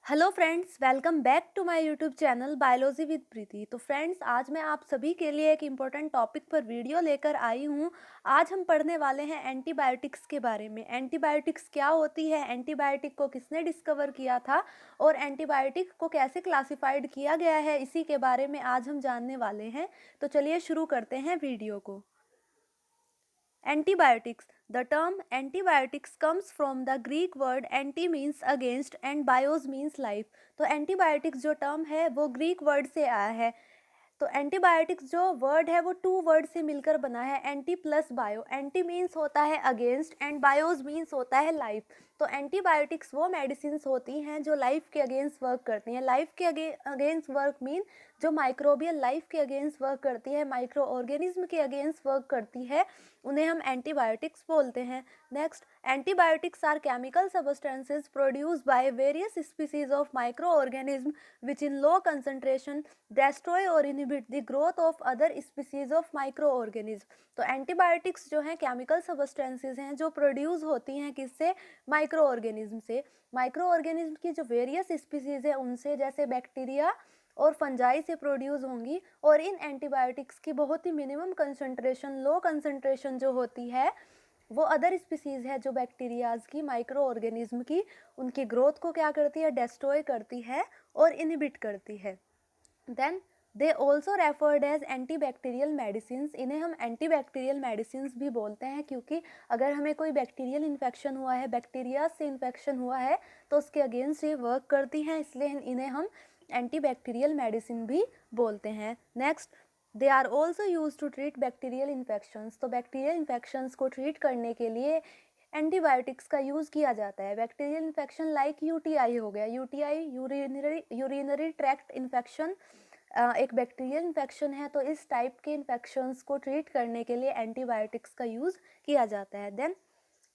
Hello friends, welcome back to my YouTube channel biology with Preeti. तो friends, आज मैं आप सभी के लिए एक इम्पोर्टेंट टॉपिक पर वीडियो लेकर आई हूँ। आज हम पढ़ने वाले हैं एंटीबायोटिक्स के बारे में। एंटीबायोटिक्स क्या होती है, एंटीबायोटिक को किसने डिस्कवर किया था और एंटीबायोटिक को कैसे क्लासिफाइड किया गया है, इसी के बारे में आज हम जानने वाले हैं। तो चलिए शुरू करते हैं वीडियो को। Antibiotics. The term antibiotics comes from the Greek word anti means against and bios means life. तो antibiotics जो term है वो ग्रीक वर्ड से आया है। तो एंटीबायोटिक्स जो वर्ड है वो टू वर्ड से मिलकर बना है, anti plus bio. Anti means होता है अगेंस्ट एंड बायोज मीन्स होता है लाइफ। तो एंटीबायोटिक्स वो मेडिसिन होती हैं जो लाइफ के अगेंस्ट वर्क करती हैं। लाइफ के अगेंस्ट वर्क मीन जो माइक्रोबियल लाइफ के अगेंस्ट वर्क करती है, माइक्रो ऑर्गेनिज्म के अगेंस्ट वर्क करती है, उन्हें हम एंटीबायोटिक्स बोलते हैं। Next, antibiotics are chemical substances produced by various species of micro organism which in low concentration destroy or inhibit the growth of other species of microorganism। तो antibiotics जो हैं केमिकल सब्सटेंसेस हैं जो प्रोड्यूस होती हैं किससे, माइक्रो ऑर्गेनिज्म से। Micro organism की जो वेरियस स्पीसीज है उनसे, जैसे बैक्टीरिया और फंजाई से प्रोड्यूस होंगी। और इन एंटीबायोटिक्स की बहुत ही मिनिमम कंसंट्रेशन, लो कंसंट्रेशन जो होती है वो अदर स्पीसीज है जो बैक्टीरियाज की, माइक्रो ऑर्गेनिज्म की, उनकी ग्रोथ को क्या करती है, डिस्ट्रॉय करती है और इनहिबिट करती है। Then they also referred as antibacterial medicine. इन्हें हम एंटीबैक्टीरियल मेडिसिन भी बोलते हैं क्योंकि अगर हमें कोई बैक्टीरियल इन्फेक्शन हुआ है, बैक्टीरिया से इन्फेक्शन हुआ है, तो उसके अगेंस्ट ये वर्क करती हैं, इसलिए इन्हें हम एंटीबैक्टीरियल मेडिसिन भी बोलते हैं। Next, they are also use to treat bacterial infections. तो बैक्टीरियल इन्फेक्शंस को ट्रीट करने के लिए एंटीबायोटिक्स का यूज़ किया जाता है। बैक्टीरियल इन्फेक्शन लाइक यूटीआई हो गया, यूटीआई यूरिनरी ट्रैक्ट इन्फेक्शन एक बैक्टीरियल इन्फेक्शन है। तो इस टाइप के इन्फेक्शंस को ट्रीट करने के लिए एंटीबायोटिक्स का यूज़ किया जाता है। Then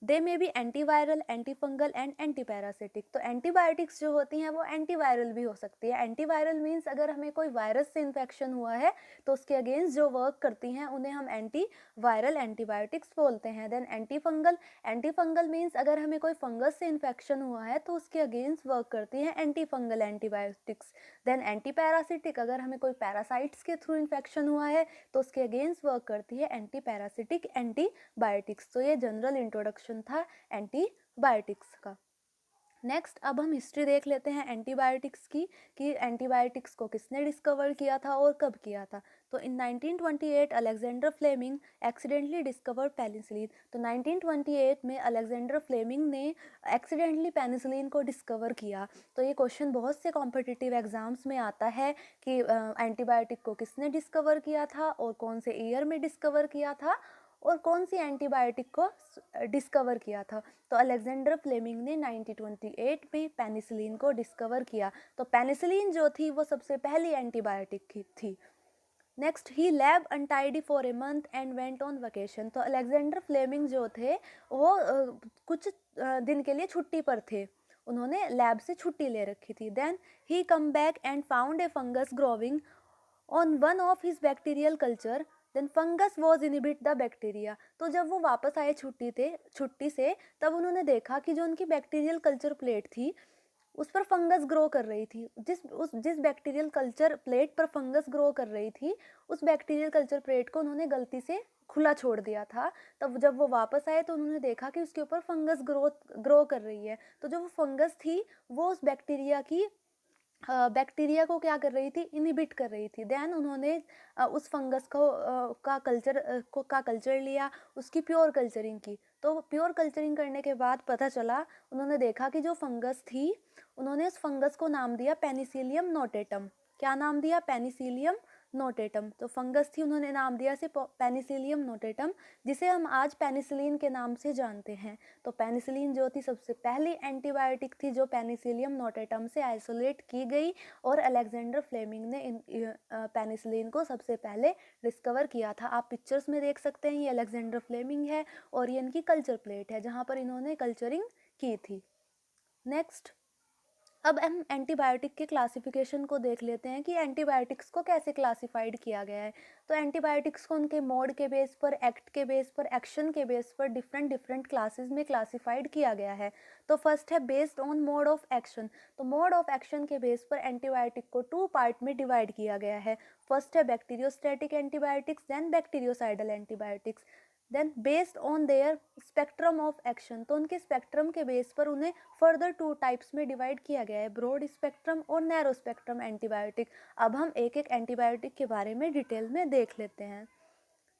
they may be antiviral, antifungal and antiparasitic. तो एंटीबायोटिक्स जो होती हैं वो एंटीवायरल भी हो सकती है। एंटीवायरल मीन्स अगर हमें कोई वायरस से इन्फेक्शन हुआ है तो उसके अगेंस्ट जो वर्क करती हैं उन्हें हम एंटीवायरल एंटीबायोटिक्स बोलते हैं। देन एंटीफंगल, एंटीफंगल मीन्स अगर हमें कोई फंगस से इन्फेक्शन हुआ है तो उसके अगेंस्ट वर्क करती हैं एंटीफंगल एंटीबायोटिक्स। देन एंटीपैरासिटिक, अगर हमें कोई पैरासाइट्स के थ्रू इन्फेक्शन हुआ है तो उसके अगेंस्ट वर्क करती है एंटीपैरासिटिक एंटीबायोटिक्स। तो ये जनरल इंट्रोडक्शन था एंटीबायोटिक्स का। नेक्स्ट, अब हम हिस्ट्री देख लेते हैं एंटीबायोटिक्स की, कि एंटीबायोटिक्स को किसने डिस्कवर किया था और कब किया था। तो in 1928 Alexander Fleming accidentally discovered penicillin. तो 1928 में अलेक्जेंडर फ्लेमिंग ने एक्सीडेंटली पेनिसिलिन को डिस्कवर किया। तो ये क्वेश्चन बहुत से कॉम्पिटिटिव एग्जाम्स में आता है कि एंटीबायोटिक को किसने डिस्कवर किया था और कौन से ईयर में डिस्कवर किया था और कौन सी एंटीबायोटिक को डिस्कवर किया था। तो अलेक्जेंडर फ्लेमिंग ने 1928 में पेनिसिलिन को डिस्कवर किया। तो पेनिसिलिन जो थी वो सबसे पहली एंटीबायोटिक थी। Next, he lab untidy for a month and went on vacation. तो अलेक्जेंडर फ्लेमिंग जो थे वो कुछ दिन के लिए छुट्टी पर थे, उन्होंने लैब से छुट्टी ले रखी थी। Then he come back and found a fungus growing on one of his bacterial culture. Then fungus was inhibit the bacteria. तो जब वो वापस आए छुट्टी से, तब उन्होंने देखा कि जो उनकी बैक्टीरियल कल्चर प्लेट थी उस पर फंगस ग्रो कर रही थी। जिस बैक्टीरियल कल्चर प्लेट पर फंगस ग्रो कर रही थी, उस बैक्टीरियल कल्चर प्लेट को उन्होंने गलती से खुला छोड़ दिया था। तब जब वो वापस आए तो उन्होंने देखा कि उसके ऊपर फंगस ग्रो कर रही है। तो जो वो फंगस थी वो उस बैक्टीरिया को क्या कर रही थी, इनहिबिट कर रही थी। देन उन्होंने उस फंगस को का कल्चर लिया, उसकी प्योर कल्चरिंग की। तो प्योर कल्चरिंग करने के बाद पता चला, उन्होंने देखा कि जो फंगस थी, उन्होंने उस फंगस को नाम दिया पेनिसिलियम नोटेटम। क्या नाम दिया, पेनिसिलियम नोटेटम। तो फंगस थी, उन्होंने नाम दिया से पेनिसिलियम नोटेटम, जिसे हम आज पेनिसिलिन के नाम से जानते हैं। तो पेनिसिलिन जो थी सबसे पहली एंटीबायोटिक थी जो पेनिसिलियम नोटेटम से आइसोलेट की गई, और अलेक्जेंडर फ्लेमिंग ने पेनिसिलिन को सबसे पहले डिस्कवर किया था। आप पिक्चर्स में देख सकते हैं, ये अलेक्जेंडर फ्लेमिंग है और ये इनकी कल्चर प्लेट है जहाँ पर इन्होंने कल्चरिंग की थी। नेक्स्ट, अब हम एंटीबायोटिक के क्लासिफिकेशन को देख लेते हैं कि एंटीबायोटिक्स को कैसे क्लासिफाइड किया गया है। तो एंटीबायोटिक्स को उनके मोड के बेस पर, एक्ट के बेस पर, एक्शन के बेस पर डिफरेंट डिफरेंट क्लासेस में क्लासिफाइड किया गया है। तो फर्स्ट है based on mode of action. तो मोड ऑफ एक्शन के बेस पर एंटीबायोटिक को 2 पार्ट में डिवाइड किया गया है। फर्स्ट है bacteriostatic antibiotics, then bactericidal antibiotics. Then based on their spectrum of action, तो उनके स्पेक्ट्रम के बेस पर उन्हें फर्दर 2 टाइप्स में डिवाइड किया गया है, ब्रॉड स्पेक्ट्रम और नैरो स्पेक्ट्रम एंटीबायोटिक। अब हम एक एक एंटीबायोटिक के बारे में डिटेल में देख लेते हैं।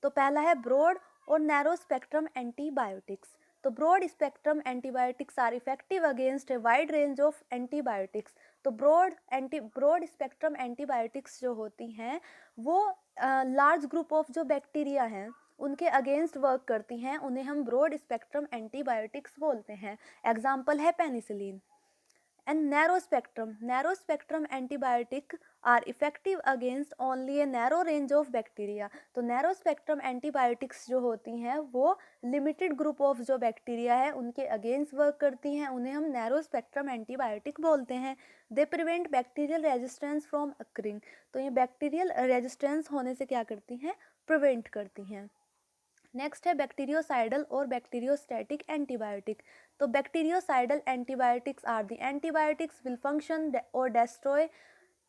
तो पहला है ब्रॉड और नैरो स्पेक्ट्रम एंटीबायोटिक्स। तो broad spectrum antibiotics are effective against a wide range of antibiotics. तो ब्रॉड स्पेक्ट्रम एंटीबायोटिक्स जो होती हैं वो लार्ज ग्रुप ऑफ जो बैक्टीरिया हैं उनके अगेंस्ट वर्क करती हैं, उन्हें हम ब्रॉड स्पेक्ट्रम एंटीबायोटिक्स बोलते हैं। एग्जाम्पल है penicillin. And narrow spectrum antibiotic are effective against only a narrow range of bacteria. तो नैरो स्पेक्ट्रम एंटीबायोटिक्स जो होती हैं वो लिमिटेड ग्रुप ऑफ जो बैक्टीरिया है उनके अगेंस्ट वर्क करती हैं, उन्हें हम नैरो स्पेक्ट्रम एंटीबायोटिक बोलते हैं। They prevent bacterial resistance from occurring. तो ये बैक्टीरियल रेजिस्टेंस होने से क्या करती हैं, प्रिवेंट करती हैं। नेक्स्ट है बैक्टीरियोसाइडल और बैक्टीरियोस्टैटिक एंटीबायोटिक। तो bacteriocidal antibiotics are the antibiotics will function or destroy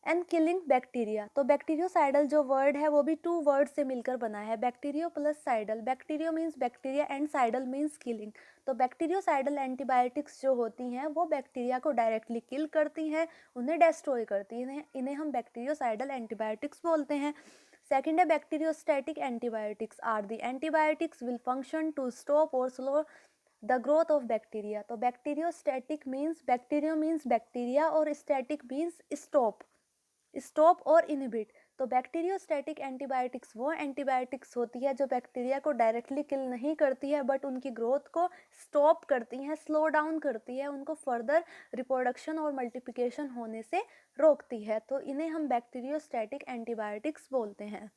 and killing bacteria. तो बैक्टीरियोसाइडल जो वर्ड है वो भी 2 वर्ड से मिलकर बना है, bacterio plus cidal. Bacterio means bacteria and cidal means killing. तो बैक्टीरियोसाइडल एंटीबायोटिक्स जो होती हैं वो बैक्टीरिया को डायरेक्टली किल करती हैं, उन्हें डेस्ट्रॉय करती हैं, इन्हें हम बैक्टीरियोसाइडल एंटीबायोटिक्स बोलते हैं। सेकेंड है bacteriostatic antibiotics are the antibiotics will function to stop or slow the growth of bacteria. तो bacteriostatic means bacterio means bacteria और static means stop or inhibit. तो बैक्टीरियोस्टैटिक एंटीबायोटिक्स वो एंटीबायोटिक्स होती है जो बैक्टीरिया को डायरेक्टली किल नहीं करती है बट उनकी ग्रोथ को स्टॉप करती हैं, स्लो डाउन करती है, उनको फर्दर रिप्रोडक्शन और मल्टीप्लिकेशन होने से रोकती है। तो इन्हें हम बैक्टीरियोस्टैटिक एंटीबायोटिक्स बोलते हैं।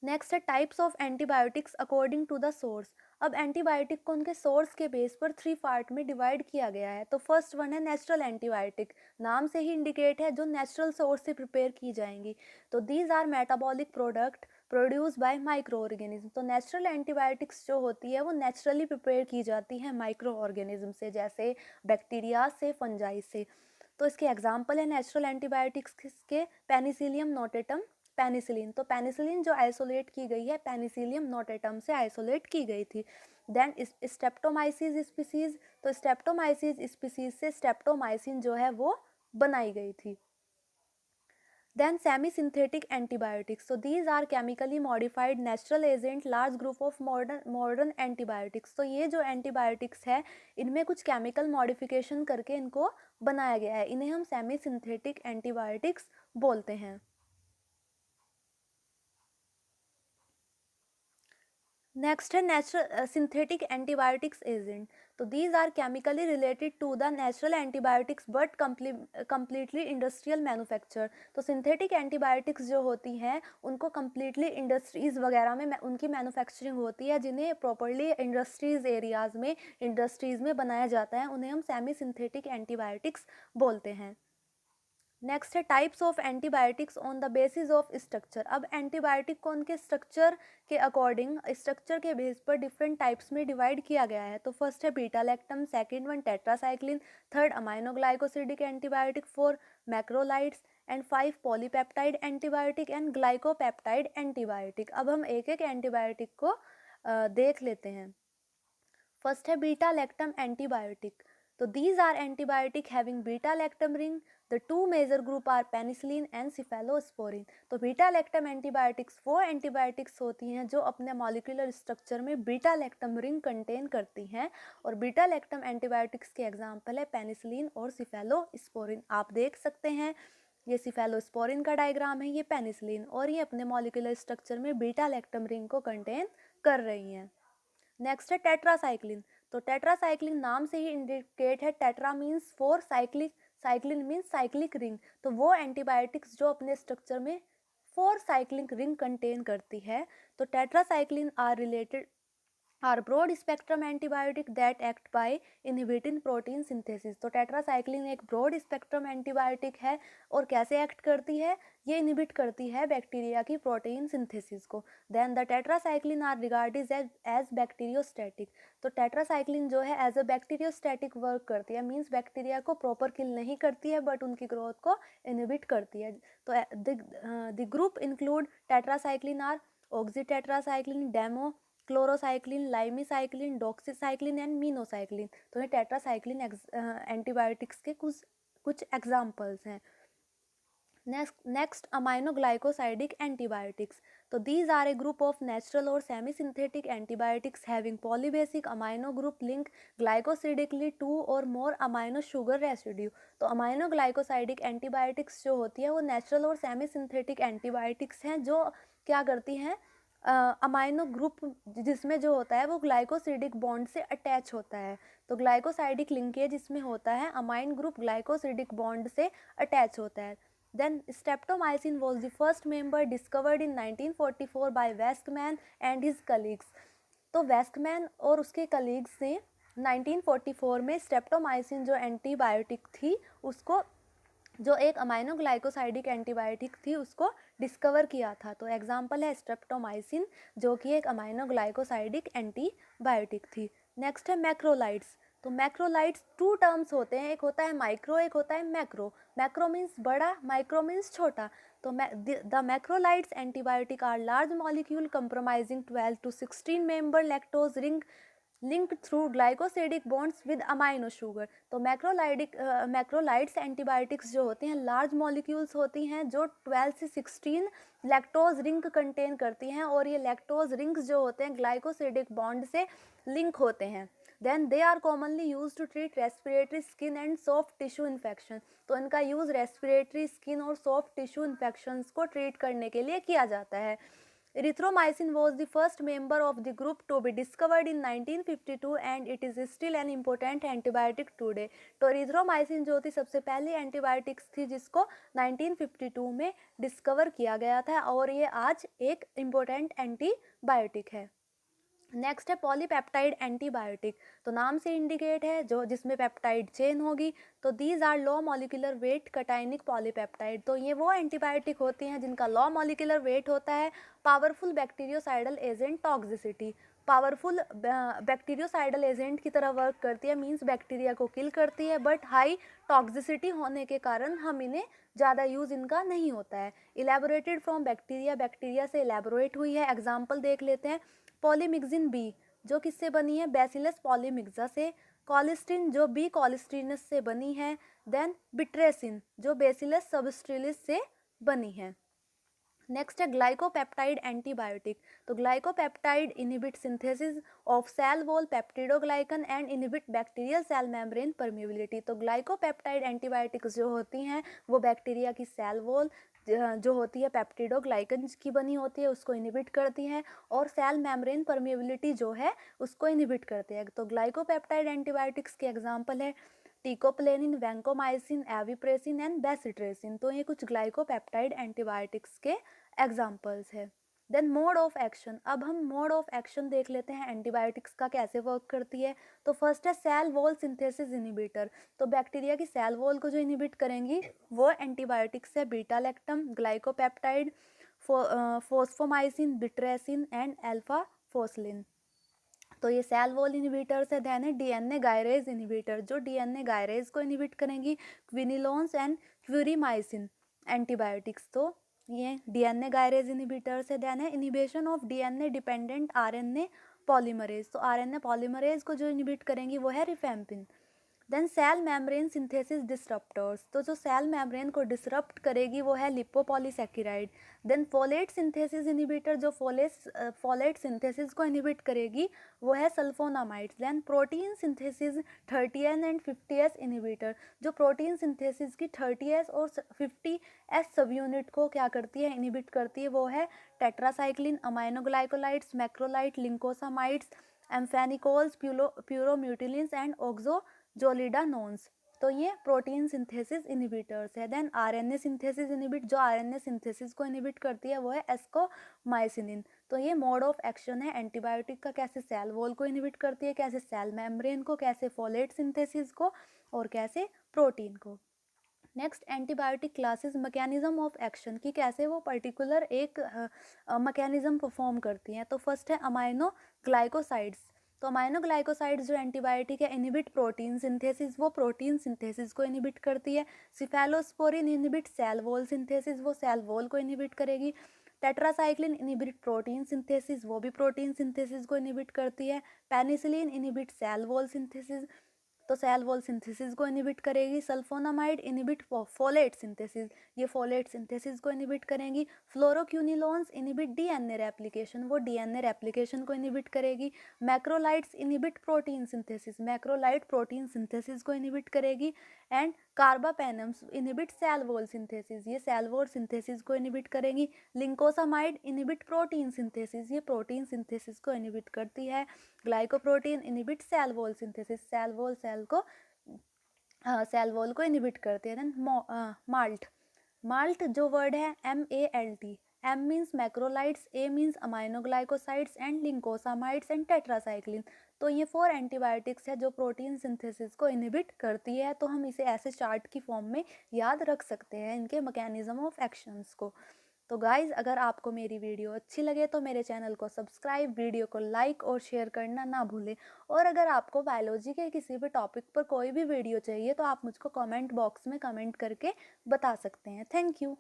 नेक्स्ट है types of antibiotics according to the source. अब एंटीबायोटिक को उनके सोर्स के बेस पर 3 पार्ट में डिवाइड किया गया है। तो फर्स्ट वन है नेचुरल एंटीबायोटिक, नाम से ही इंडिकेट है जो नेचुरल सोर्स से प्रिपेयर की जाएंगी। तो these our metabolic product produce by micro organism. तो नेचुरल एंटीबायोटिक्स जो होती है वो नेचुरली प्रिपेयर की जाती है माइक्रो ऑर्गेनिज्म से, जैसे बैक्टीरिया से, फंजाई से। तो इसके एग्जाम्पल है नेचुरल एंटीबायोटिक्स के पेनिसिलियम नोटेटम, पेनिसिलिन। तो पेनिसिलिन जो आइसोलेट की गई है पेनिसिलियम नोटेटम से आइसोलेट की गई थी। देन स्ट्रेप्टोमाइसिस स्पीसीज, तो स्ट्रेप्टोमाइसिस स्पीसीज से स्ट्रेप्टोमाइसिन जो है वो बनाई गई थी। Then semi synthetic antibiotics, so these are chemically modified natural agent large group of modern antibiotics. तो ये जो एंटीबायोटिक्स है इनमें कुछ केमिकल मॉडिफिकेशन करके इनको बनाया गया है, इन्हें हम सेमी सिंथेटिक एंटीबायोटिक्स बोलते हैं। नेक्स्ट है नेचुरल सिंथेटिक एंटीबायोटिक्स एजेंट। तो these are chemically related to the natural antibiotics but completely industrial manufacture. तो सिंथेटिक एंटीबायोटिक्स जो होती हैं उनको कम्प्लीटली इंडस्ट्रीज़ वगैरह में उनकी मैन्युफैक्चरिंग होती है, जिन्हें प्रॉपरली इंडस्ट्रीज़ में बनाया जाता है, उन्हें हम सेमी सिंथेटिक एंटीबायोटिक्स बोलते हैं। नेक्स्ट है types of antibiotics on the basis of structure. अब एंटीबायोटिक को उनके स्ट्रक्चर के अकॉर्डिंग, स्ट्रक्चर के बेस पर डिफरेंट टाइप्स में डिवाइड किया गया है। तो फर्स्ट है beta lactam, second one tetracycline, third aminoglycosidic antibiotic, 4 macrolides and 5 polypeptide antibiotic and glycopeptide antibiotic. अब हम एक एक एंटीबायोटिक को देख लेते हैं। फर्स्ट है बीटा लैक्टम एंटीबायोटिक। तो these are antibiotic having beta lactam ring. The 2 major group are penicillin and cephalosporin. तो बीटा लैक्टम एंटीबायोटिक्स वो एंटीबायोटिक्स होती हैं जो अपने मॉलिक्यूलर स्ट्रक्चर में बीटा लैक्टम रिंग कंटेन करती हैं, और बीटा लैक्टम एंटीबायोटिक्स के एग्जाम्पल है पेनिसिलिन और सिफेलोस्पोरिन। आप देख सकते हैं ये सिफेलोस्पोरिन का डायग्राम है, ये पेनिसिलिन, और ये अपने मॉलिक्यूलर स्ट्रक्चर में बीटा लैक्टम रिंग को कंटेन कर रही हैं। नेक्स्ट है टेट्रासाइक्लिन। तो टेट्रासाइक्लिन नाम से ही इंडिकेट है, tetra means 4, cyclin means cyclic ring. तो वो एंटीबायोटिक्स जो अपने स्ट्रक्चर में 4 साइक्लिक रिंग कंटेन करती है। तो tetracycline are related are broad spectrum antibiotic that act by inhibiting protein synthesis. तो टेट्रासाइक्लिन एक ब्रॉड स्पेक्ट्रम एंटीबायोटिक है और कैसे एक्ट करती है, ये इनहिबिट करती है बैक्टीरिया की प्रोटीन सिंथेसिस को। Then the tetracycline are regarded as bacteriostatic. तो टेट्रासाइक्लिन जो है एज अ बैक्टीरियोस्टैटिक वर्क करती है, मीन्स बैक्टीरिया को प्रॉपर किल नहीं करती है बट उनकी ग्रोथ को इनहिबिट करती है। तो the group include tetracycline are oxytetracycline, demeclocycline, lymecycline, doxycycline and minocycline. तो ये टेट्रासाइक्लिन एंटीबायोटिक्स के कुछ कुछ एग्जाम्पल्स हैं। Next aminoglycosidic antibiotics. तो these are a group of natural or semi synthetic antibiotics having polybasic amino group link glycosidically two or more amino sugar residue. तो अमाइनोग्लाइकोसाइडिक antibiotics जो होती है वो natural or semi synthetic antibiotics हैं जो क्या करती हैं, अमाइनो ग्रुप जिसमें जो होता है वो ग्लाइकोसिडिक बॉन्ड से अटैच होता है। तो ग्लाइकोसाइडिक लिंकेज इसमें होता है, अमाइन ग्रुप ग्लाइकोसिडिक बॉन्ड से अटैच होता है। Then streptomycin was the first member discovered in 1944 by Westman and his colleagues. तो वेस्टमैन और उसके कलीग्स ने 1944 में स्ट्रेप्टोमाइसिन जो एंटीबायोटिक थी उसको, जो एक अमाइनोग्लाइकोसाइडिक एंटीबायोटिक थी, उसको डिस्कवर किया था। तो एग्जाम्पल है स्ट्रेप्टोमाइसिन जो कि एक अमाइनोग्लाइकोसाइडिक एंटीबायोटिक थी। नेक्स्ट है मैक्रोलाइड्स। तो मैक्रोलाइड्स टू टर्म्स होते हैं, एक होता है माइक्रो, एक होता है मैक्रो। मैक्रो मीन्स बड़ा, माइक्रो मीन्स छोटा। तो the macrolides antibiotic are large molecule compromising 12 to 16 member lactose ring linked through glycosidic bonds with amino sugar. तो मैक्रोलाइड्स एंटीबायोटिक्स जो होती हैं लार्ज मॉलिक्यूल्स होती हैं जो 12 से 16 लैक्टोज रिंग कंटेन करती हैं और ये लैक्टोज रिंग्स जो होते हैं ग्लाइकोसिडिक बॉन्ड से लिंक होते हैं। Then they are commonly use to treat respiratory skin and soft tissue infection. तो इनका यूज़ रेस्पिरेटरी स्किन और सॉफ्ट टिश्यू इन्फेक्शंस को ट्रीट करने के लिए किया जाता है। Erythromycin was the first member of the group to be discovered in 1952 and it is still an important antibiotic today. तो erythromycin जो थी सबसे पहली एंटीबायोटिक्स थी जिसको 1952 में डिस्कवर किया गया था और ये आज एक इम्पोर्टेंट एंटीबायोटिक है। नेक्स्ट है पॉलीपेप्टाइड एंटीबायोटिक। तो नाम से इंडिकेट है जो जिसमें पेप्टाइड चेन होगी। तो these are low molecular weight cationic polypeptide. तो ये वो एंटीबायोटिक होती हैं जिनका लो मॉलिक्यूलर वेट होता है। Powerful bacteriocidal agent toxicity. Powerful bacteriocidal agent की तरह वर्क करती है, मींस बैक्टीरिया को किल करती है, बट हाई टॉक्सिसिटी होने के कारण हम इन्हें ज़्यादा यूज़ इनका नहीं होता है। इलेबोरेटेड फ्रॉम बैक्टीरिया, बैक्टीरिया से इलेबोरेट हुई है। एग्जाम्पल देख लेते हैं। पॉलीमिक्सिन बी जो किससे बनी है, बैसिलस पॉलीमिक्सा से। कॉलिस्ट्रीन जो बी कॉलिस्ट्रीनस से बनी है। देन बिट्रेसिन जो बेसिलस सबस्ट्रेलिस से बनी है। नेक्स्ट है ग्लाइकोपेप्टाइड एंटीबायोटिक। तो glycopeptide inhibit synthesis of cell wall peptidoglycan and inhibit bacterial cell membrane permeability. तो ग्लाइकोपेप्टाइड एंटीबायोटिक्स जो होती हैं वो बैक्टीरिया की सेल वॉल जो होती है पेप्टिडोग्लाइकन की बनी होती है उसको इनहिबिट करती हैं और सेल मेम्ब्रेन परमिबिलिटी जो है उसको इनहिबिट करती है। तो ग्लाइकोपेप्टाइड एंटीबायोटिक्स के एग्जाम्पल है teicoplanin, vancomycin, avipressin and bacitracin. तो ये कुछ ग्लाइकोपेप्टाइड एंटीबायोटिक्स के एग्जाम्पल्स है। Then mode of action. अब हम मोड ऑफ एक्शन देख लेते हैं एंटीबायोटिक्स का कैसे वर्क करती है। तो फर्स्ट है सेल वॉल सिंथेसिस इनहिबिटर। तो बैक्टीरिया की सेल वॉल को जो इनहिबिट करेंगी वो एंटीबायोटिक्स है beta lactam, glycopeptide, fosfomycin, bacitracin and alpha फोस्लिन। तो ये सेल वॉल इनहिबिटर्स है। देन है डीएनए गायरेज इनहिबिटर जो डीएनए गायरेज को इनहिबिट करेंगी, क्विनिलोन्स एंड क्यूरीमाइसिन एंटीबायोटिक्स। तो ये डीएनए गायरेज इनहिबिटर्स है। देन है inhibition of DNA dependent RNA polymerase. तो आरएनए पॉलीमरेज को जो इनहिबिट करेंगी वो है rifampin. Then cell membrane synthesis disruptors. तो जो सेल मेम्ब्रेन को डिसरप्ट करेगी वो है lipopolysaccharide. Then folate synthesis inhibitor जो फोलेट सिंथेसिस को इनहिबिट करेगी वो है sulphonamides. Then protein synthesis 30S and 50S inhibitor जो प्रोटीन सिंथेसिस की 30S और 50S सब यूनिट को क्या करती है, इनहिबिट करती है। वो है टेट्रासाइक्लिन, अमाइनोग्लाइकोलाइड्स, मैक्रोलाइट, लिंकोसामाइड्स, एम्फेनिकोल्स, प्यूरोम्यूटिलिन्स एंड ऑक्सो जोलिडानोन्स। तो ये प्रोटीन सिंथेसिस इनहिबिटर्स है। देन आरएनए सिंथेसिस इनहिबिट, जो आरएनए सिंथेसिस को इनहिबिट करती है वो है एस्कोमाइसिनिन। तो ये मोड ऑफ एक्शन है एंटीबायोटिक का, कैसे सेल वॉल को इनहिबिट करती है, कैसे सेल मेम्ब्रेन को, कैसे फोलेट सिंथेसिस को, और कैसे प्रोटीन को। Next antibiotic classes, mechanism of action की कैसे वो पर्टिकुलर एक मैकेनिज्म परफॉर्म करती हैं। तो फर्स्ट है अमाइनो ग्लाइकोसाइड्स। तो अमाइनो ग्लाइकोसाइड्स जो एंटीबायोटिक है इनहिबिट प्रोटीन सिंथेसिस, वो प्रोटीन सिंथेसिस को इनहिबिट करती है। Cephalosporin inhibit cell wall synthesis, वो सेल वॉल को इनहिबिट करेगी। टेट्रासाइक्लिन इनहिबिट प्रोटीन सिंथेसिस, वो भी प्रोटीन सिंथेसिस को इनहिबिट करती है। Penicillin inhibit cell wall synthesis, तो सेल वॉल सिंथेसिस को इनहिबिट करेगी। सल्फोनामाइड इनहिबिट फोलेट सिंथेसिस, ये फोलेट सिंथेसिस को इनहिबिट करेंगी। फ्लोरोक्यूनिलोन्स इनहिबिट डीएनए रेप्लिकेशन, वो डीएनए रेप्लिकेशन को इनहिबिट करेगी। Macrolides inhibit protein synthesis, macrolide protein synthesis को इनहिबिट करेगी। And carbapenems inhibit cell wall synthesis, ये सेल वॉल सिंथेसिस को इनहिबिट करेंगी। लिंकोसामाइड इनहिबिट प्रोटीन सिंथेसिस, ये प्रोटीन सिंथेसिस को इनहिबिट करती है। Glycoprotein inhibit cell wall synthesis, cell wall cell wall को इनहिबिट करते हैं। देन माल्ट, माल्ट जो वर्ड है MALT, M means macrolides, A means aminoglycosides and lincosamides and tetracycline. तो ये 4 एंटीबायोटिक्स है जो प्रोटीन सिंथेसिस को इनहिबिट करती है। तो हम इसे ऐसे चार्ट की फॉर्म में याद रख सकते हैं इनके मैकेनिज्म ऑफ एक्शंस को। तो गाइज़ अगर आपको मेरी वीडियो अच्छी लगे तो मेरे चैनल को सब्सक्राइब, वीडियो को लाइक और शेयर करना ना भूलें। और अगर आपको बायोलॉजी के किसी भी टॉपिक पर कोई भी वीडियो चाहिए तो आप मुझको कमेंट बॉक्स में कमेंट करके बता सकते हैं। Thank you.